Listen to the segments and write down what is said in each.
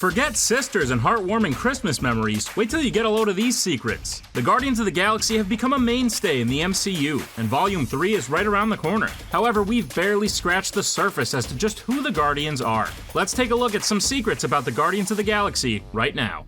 Forget sisters and heartwarming Christmas memories, wait till you get a load of these secrets. The Guardians of the Galaxy have become a mainstay in the MCU, and Volume 3 is right around the corner. However, we've barely scratched the surface as to just who the Guardians are. Let's take a look at some secrets about the Guardians of the Galaxy right now.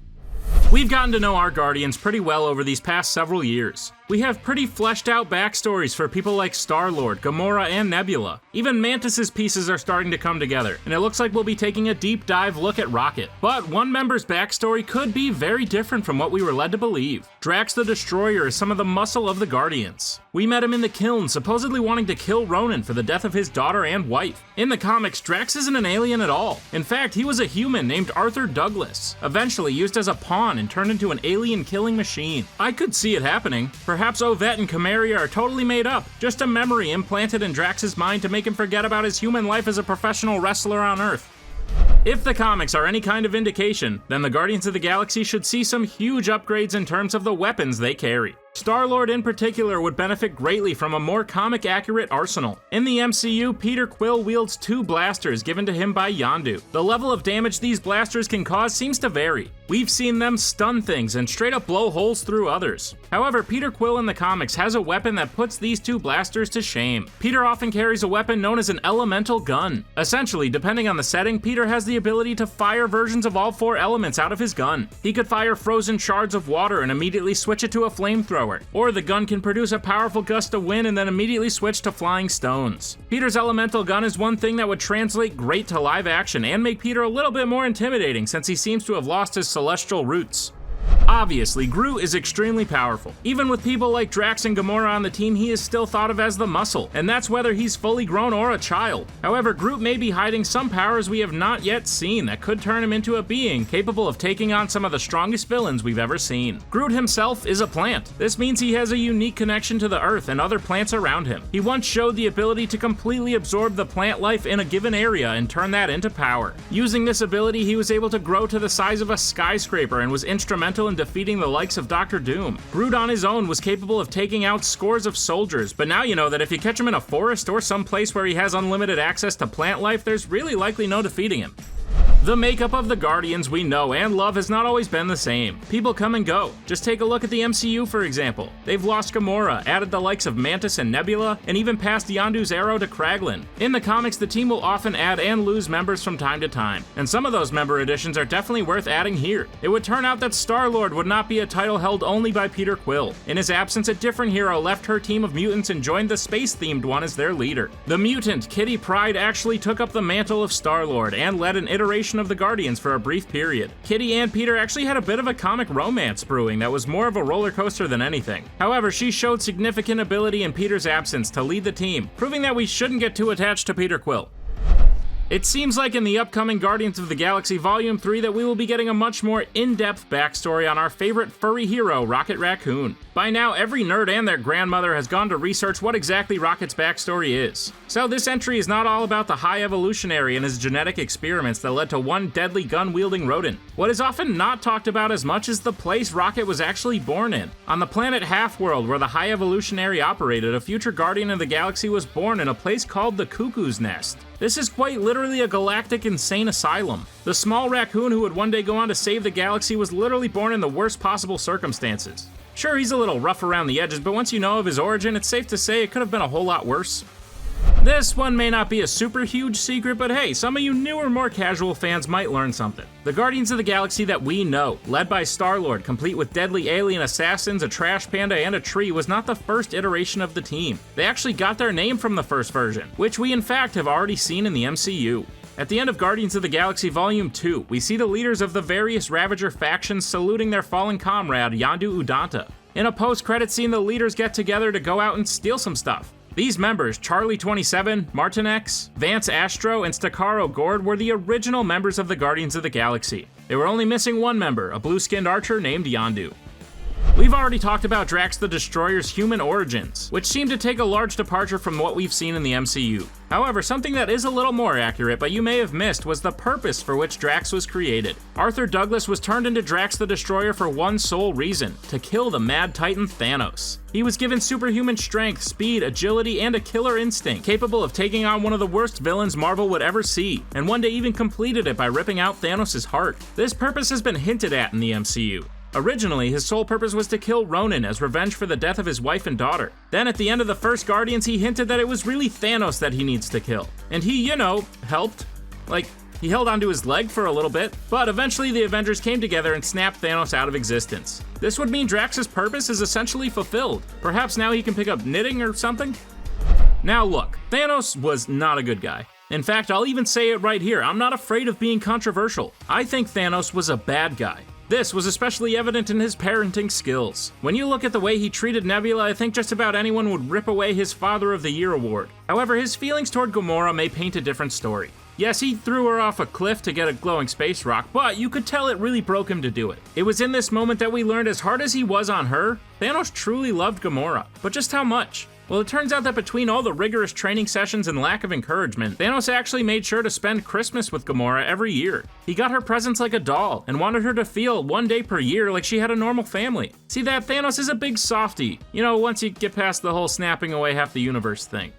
We've gotten to know our Guardians pretty well over these past several years. We have pretty fleshed out backstories for people like Star-Lord, Gamora, and Nebula. Even Mantis' pieces are starting to come together, and it looks like we'll be taking a deep dive look at Rocket. But one member's backstory could be very different from what we were led to believe. Drax the Destroyer is some of the muscle of the Guardians. We met him in the kiln, supposedly wanting to kill Ronan for the death of his daughter and wife. In the comics, Drax isn't an alien at all. In fact, he was a human named Arthur Douglas, eventually used as a pawn and turned into an alien-killing machine. I could see it happening. Perhaps Ovette and Chimeria are totally made up, just a memory implanted in Drax's mind to make him forget about his human life as a professional wrestler on Earth. If the comics are any kind of indication, then the Guardians of the Galaxy should see some huge upgrades in terms of the weapons they carry. Star-Lord in particular would benefit greatly from a more comic-accurate arsenal. In the MCU, Peter Quill wields 2 blasters given to him by Yondu. The level of damage these blasters can cause seems to vary. We've seen them stun things and straight up blow holes through others. However, Peter Quill in the comics has a weapon that puts these 2 blasters to shame. Peter often carries a weapon known as an elemental gun. Essentially, depending on the setting, Peter has the ability to fire versions of all 4 elements out of his gun. He could fire frozen shards of water and immediately switch it to a flamethrower. Or the gun can produce a powerful gust of wind and then immediately switch to flying stones. Peter's elemental gun is one thing that would translate great to live action and make Peter a little bit more intimidating since he seems to have lost his celestial roots. Obviously, Groot is extremely powerful. Even with people like Drax and Gamora on the team, he is still thought of as the muscle, and that's whether he's fully grown or a child. However, Groot may be hiding some powers we have not yet seen that could turn him into a being capable of taking on some of the strongest villains we've ever seen. Groot himself is a plant. This means he has a unique connection to the Earth and other plants around him. He once showed the ability to completely absorb the plant life in a given area and turn that into power. Using this ability, he was able to grow to the size of a skyscraper and was instrumental in defeating the likes of Dr. Doom. Groot on his own was capable of taking out scores of soldiers, but now you know that if you catch him in a forest or some place where he has unlimited access to plant life, there's really likely no defeating him. The makeup of the Guardians we know and love has not always been the same. People come and go. Just take a look at the MCU for example. They've lost Gamora, added the likes of Mantis and Nebula, and even passed Yondu's arrow to Kraglin. In the comics, the team will often add and lose members from time to time, and some of those member additions are definitely worth adding here. It would turn out that Star-Lord would not be a title held only by Peter Quill. In his absence, a different hero left her team of mutants and joined the space-themed one as their leader. The mutant, Kitty Pryde, actually took up the mantle of Star-Lord and led an iteration of the Guardians for a brief period. Kitty and Peter actually had a bit of a comic romance brewing that was more of a roller coaster than anything. However, she showed significant ability in Peter's absence to lead the team, proving that we shouldn't get too attached to Peter Quill. It seems like in the upcoming Guardians of the Galaxy Volume 3 that we will be getting a much more in-depth backstory on our favorite furry hero, Rocket Raccoon. By now, every nerd and their grandmother has gone to research what exactly Rocket's backstory is. So this entry is not all about the High Evolutionary and his genetic experiments that led to one deadly gun-wielding rodent. What is often not talked about as much is the place Rocket was actually born in. On the planet Half-World, where the High Evolutionary operated, a future Guardian of the Galaxy was born in a place called the Cuckoo's Nest. This is quite literally a galactic insane asylum. The small raccoon who would one day go on to save the galaxy was literally born in the worst possible circumstances. Sure, he's a little rough around the edges, but once you know of his origin, it's safe to say it could have been a whole lot worse. This one may not be a super huge secret, but hey, some of you newer, more casual fans might learn something. The Guardians of the Galaxy that we know, led by Star-Lord, complete with deadly alien assassins, a trash panda, and a tree, was not the first iteration of the team. They actually got their name from the first version, which we in fact have already seen in the MCU. At the end of Guardians of the Galaxy Volume 2, we see the leaders of the various Ravager factions saluting their fallen comrade, Yondu Udonta. In a post-credit scene, the leaders get together to go out and steal some stuff. These members, Charlie-27, Martinex, Vance Astro, and Stakaro Gord, were the original members of the Guardians of the Galaxy. They were only missing one member, a blue-skinned archer named Yondu. We've already talked about Drax the Destroyer's human origins, which seem to take a large departure from what we've seen in the MCU. However, something that is a little more accurate, but you may have missed, was the purpose for which Drax was created. Arthur Douglas was turned into Drax the Destroyer for one sole reason: to kill the Mad Titan Thanos. He was given superhuman strength, speed, agility, and a killer instinct, capable of taking on one of the worst villains Marvel would ever see, and one day even completed it by ripping out Thanos' heart. This purpose has been hinted at in the MCU. Originally, his sole purpose was to kill Ronan as revenge for the death of his wife and daughter. Then at the end of the first Guardians, he hinted that it was really Thanos that he needs to kill. And he, helped. Like, he held onto his leg for a little bit, but eventually the Avengers came together and snapped Thanos out of existence. This would mean Drax's purpose is essentially fulfilled. Perhaps now he can pick up knitting or something? Now look, Thanos was not a good guy. In fact, I'll even say it right here, I'm not afraid of being controversial. I think Thanos was a bad guy. This was especially evident in his parenting skills. When you look at the way he treated Nebula, I think just about anyone would rip away his Father of the Year award. However, his feelings toward Gamora may paint a different story. Yes, he threw her off a cliff to get a glowing space rock, but you could tell it really broke him to do it. It was in this moment that we learned, as hard as he was on her, Thanos truly loved Gamora. But just how much? Well, it turns out that between all the rigorous training sessions and lack of encouragement, Thanos actually made sure to spend Christmas with Gamora every year. He got her presents like a doll, and wanted her to feel one day per year like she had a normal family. See that, Thanos is a big softie, once you get past the whole snapping away half the universe thing.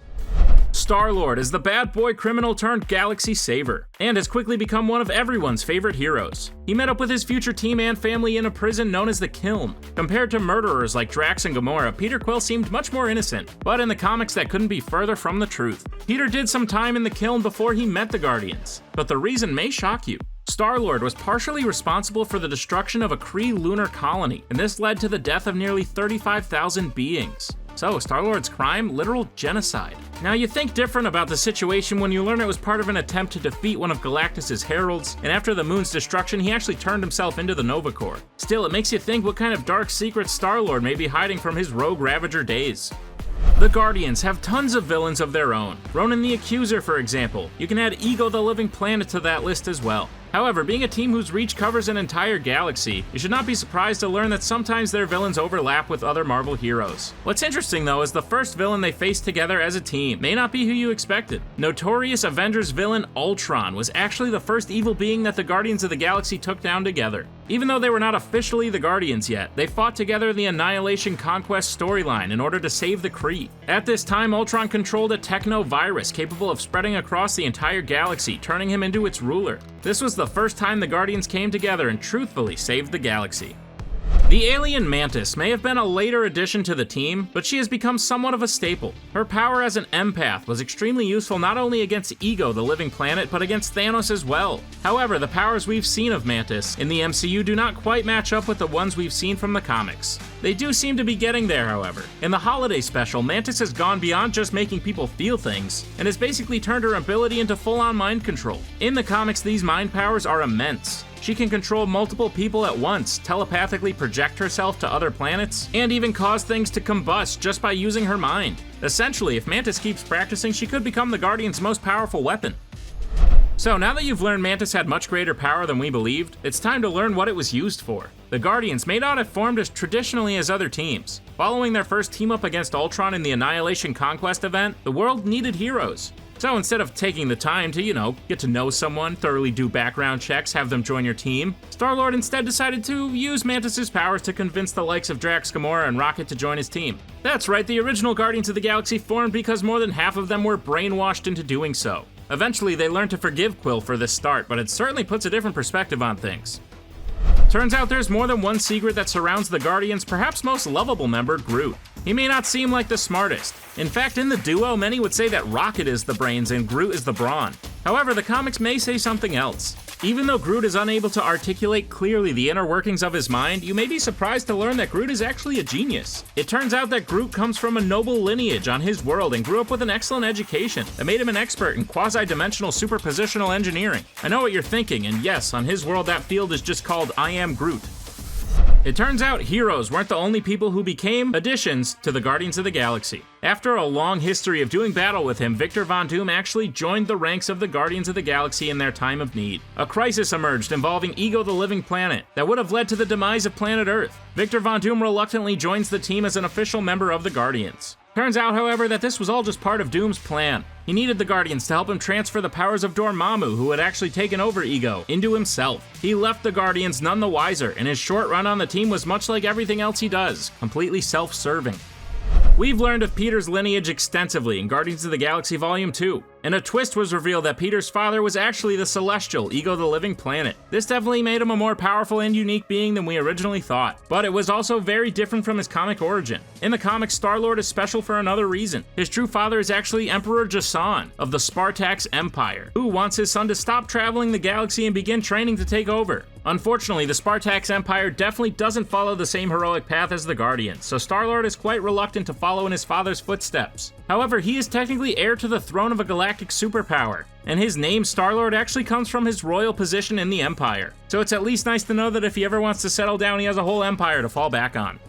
Star-Lord is the bad boy criminal turned galaxy saver, and has quickly become one of everyone's favorite heroes. He met up with his future team and family in a prison known as the Kiln. Compared to murderers like Drax and Gamora, Peter Quill seemed much more innocent, but in the comics that couldn't be further from the truth. Peter did some time in the Kiln before he met the Guardians, but the reason may shock you. Star-Lord was partially responsible for the destruction of a Kree lunar colony, and this led to the death of nearly 35,000 beings. So, Star-Lord's crime? Literal genocide. Now, you think different about the situation when you learn it was part of an attempt to defeat one of Galactus' heralds, and after the moon's destruction, he actually turned himself into the Nova Corps. Still, it makes you think what kind of dark secrets Star-Lord may be hiding from his rogue Ravager days. The Guardians have tons of villains of their own. Ronan the Accuser, for example. You can add Ego the Living Planet to that list as well. However, being a team whose reach covers an entire galaxy, you should not be surprised to learn that sometimes their villains overlap with other Marvel heroes. What's interesting though is the first villain they faced together as a team may not be who you expected. Notorious Avengers villain Ultron was actually the first evil being that the Guardians of the Galaxy took down together. Even though they were not officially the Guardians yet, they fought together in the Annihilation Conquest storyline in order to save the Kree. At this time, Ultron controlled a techno-virus capable of spreading across the entire galaxy, turning him into its ruler. This was the first time the Guardians came together and truthfully saved the galaxy. The alien Mantis may have been a later addition to the team, but she has become somewhat of a staple. Her power as an empath was extremely useful not only against Ego, the Living Planet, but against Thanos as well. However, the powers we've seen of Mantis in the MCU do not quite match up with the ones we've seen from the comics. They do seem to be getting there, however. In the holiday special, Mantis has gone beyond just making people feel things, and has basically turned her ability into full-on mind control. In the comics, these mind powers are immense. She can control multiple people at once, telepathically project herself to other planets, and even cause things to combust just by using her mind. Essentially, if Mantis keeps practicing, she could become the Guardians' most powerful weapon. So now that you've learned Mantis had much greater power than we believed, it's time to learn what it was used for. The Guardians may not have formed as traditionally as other teams. Following their first team-up against Ultron in the Annihilation Conquest event, the world needed heroes. So instead of taking the time to, get to know someone, thoroughly do background checks, have them join your team, Star-Lord instead decided to use Mantis' powers to convince the likes of Drax, Gamora, and Rocket to join his team. That's right, the original Guardians of the Galaxy formed because more than half of them were brainwashed into doing so. Eventually, they learned to forgive Quill for this start, but it certainly puts a different perspective on things. Turns out there's more than one secret that surrounds the Guardians' perhaps most lovable member, Groot. He may not seem like the smartest. In fact, in the duo, many would say that Rocket is the brains and Groot is the brawn. However, the comics may say something else. Even though Groot is unable to articulate clearly the inner workings of his mind, you may be surprised to learn that Groot is actually a genius. It turns out that Groot comes from a noble lineage on his world and grew up with an excellent education that made him an expert in quasi-dimensional superpositional engineering. I know what you're thinking, and yes, on his world that field is just called I Am Groot. It turns out heroes weren't the only people who became additions to the Guardians of the Galaxy. After a long history of doing battle with him, Victor Von Doom actually joined the ranks of the Guardians of the Galaxy in their time of need. A crisis emerged involving Ego the Living Planet that would have led to the demise of planet Earth. Victor Von Doom reluctantly joins the team as an official member of the Guardians. Turns out, however, that this was all just part of Doom's plan. He needed the Guardians to help him transfer the powers of Dormammu, who had actually taken over Ego, into himself. He left the Guardians none the wiser, and his short run on the team was much like everything else he does, completely self-serving. We've learned of Peter's lineage extensively in Guardians of the Galaxy Volume 2, and a twist was revealed that Peter's father was actually the Celestial, Ego the Living Planet. This definitely made him a more powerful and unique being than we originally thought, but it was also very different from his comic origin. In the comics, Star-Lord is special for another reason. His true father is actually Emperor Jason of the Spartax Empire, who wants his son to stop traveling the galaxy and begin training to take over. Unfortunately, the Spartax Empire definitely doesn't follow the same heroic path as the Guardians, so Star-Lord is quite reluctant to follow in his father's footsteps. However, he is technically heir to the throne of a galactic superpower, and his name, Star-Lord, actually comes from his royal position in the Empire. So it's at least nice to know that if he ever wants to settle down, he has a whole empire to fall back on.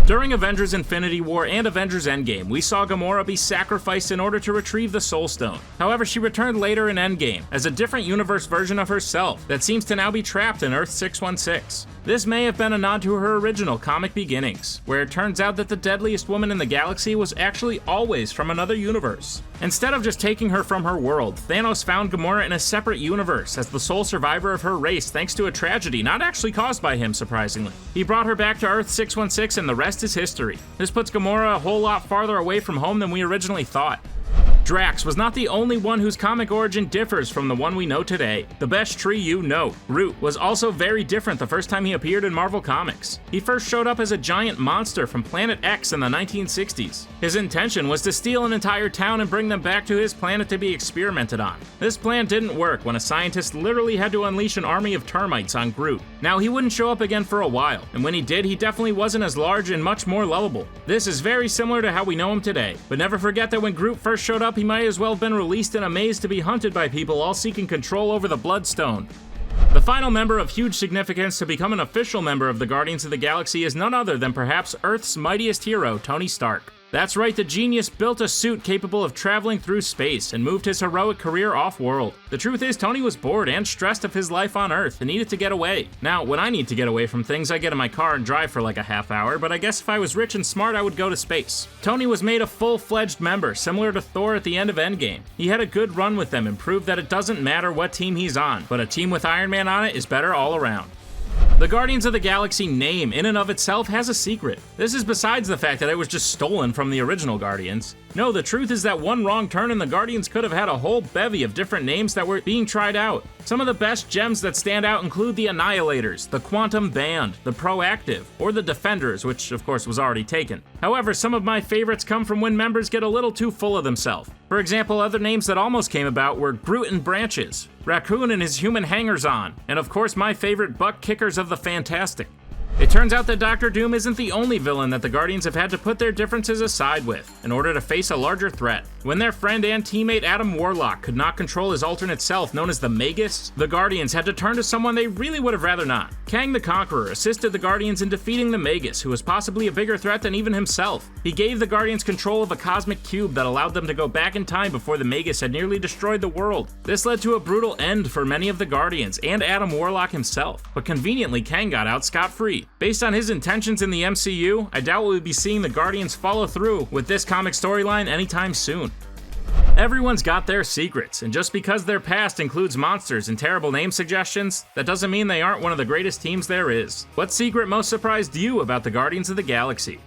During Avengers Infinity War and Avengers Endgame, we saw Gamora be sacrificed in order to retrieve the Soul Stone. However, she returned later in Endgame as a different universe version of herself that seems to now be trapped in Earth 616. This may have been a nod to her original comic beginnings, where it turns out that the deadliest woman in the galaxy was actually always from another universe. Instead of just taking her from her world, Thanos found Gamora in a separate universe as the sole survivor of her race thanks to a tragedy not actually caused by him, surprisingly. He brought her back to Earth 616 and the rest is history. This puts Gamora a whole lot farther away from home than we originally thought. Drax was not the only one whose comic origin differs from the one we know today. The best tree you know, Groot, was also very different the first time he appeared in Marvel Comics. He first showed up as a giant monster from Planet X in the 1960s. His intention was to steal an entire town and bring them back to his planet to be experimented on. This plan didn't work when a scientist literally had to unleash an army of termites on Groot. Now, he wouldn't show up again for a while, and when he did, he definitely wasn't as large and much more lovable. This is very similar to how we know him today, but never forget that when Groot first showed up, he might as well have been released in a maze to be hunted by people all seeking control over the Bloodstone. The final member of huge significance to become an official member of the Guardians of the Galaxy is none other than perhaps Earth's mightiest hero, Tony Stark. That's right, the genius built a suit capable of traveling through space and moved his heroic career off-world. The truth is, Tony was bored and stressed of his life on Earth and needed to get away. Now, when I need to get away from things, I get in my car and drive for like a half hour, but I guess if I was rich and smart, I would go to space. Tony was made a full-fledged member, similar to Thor at the end of Endgame. He had a good run with them and proved that it doesn't matter what team he's on, but a team with Iron Man on it is better all around. The Guardians of the Galaxy name in and of itself has a secret. This is besides the fact that it was just stolen from the original Guardians. No, the truth is that one wrong turn and the Guardians could have had a whole bevy of different names that were being tried out. Some of the best gems that stand out include the Annihilators, the Quantum Band, the Proactive, or the Defenders, which of course was already taken. However, some of my favorites come from when members get a little too full of themselves. For example, other names that almost came about were Groot and Branches, Raccoon and his human hangers-on, and of course my favorite, Buck Kickers of the Fantastic. It turns out that Doctor Doom isn't the only villain that the Guardians have had to put their differences aside with in order to face a larger threat. When their friend and teammate Adam Warlock could not control his alternate self known as the Magus, the Guardians had to turn to someone they really would have rather not. Kang the Conqueror assisted the Guardians in defeating the Magus, who was possibly a bigger threat than even himself. He gave the Guardians control of a cosmic cube that allowed them to go back in time before the Magus had nearly destroyed the world. This led to a brutal end for many of the Guardians and Adam Warlock himself, but conveniently Kang got out scot-free. Based on his intentions in the MCU, I doubt we'll be seeing the Guardians follow through with this comic storyline anytime soon. Everyone's got their secrets, and just because their past includes monsters and terrible name suggestions, that doesn't mean they aren't one of the greatest teams there is. What secret most surprised you about the Guardians of the Galaxy?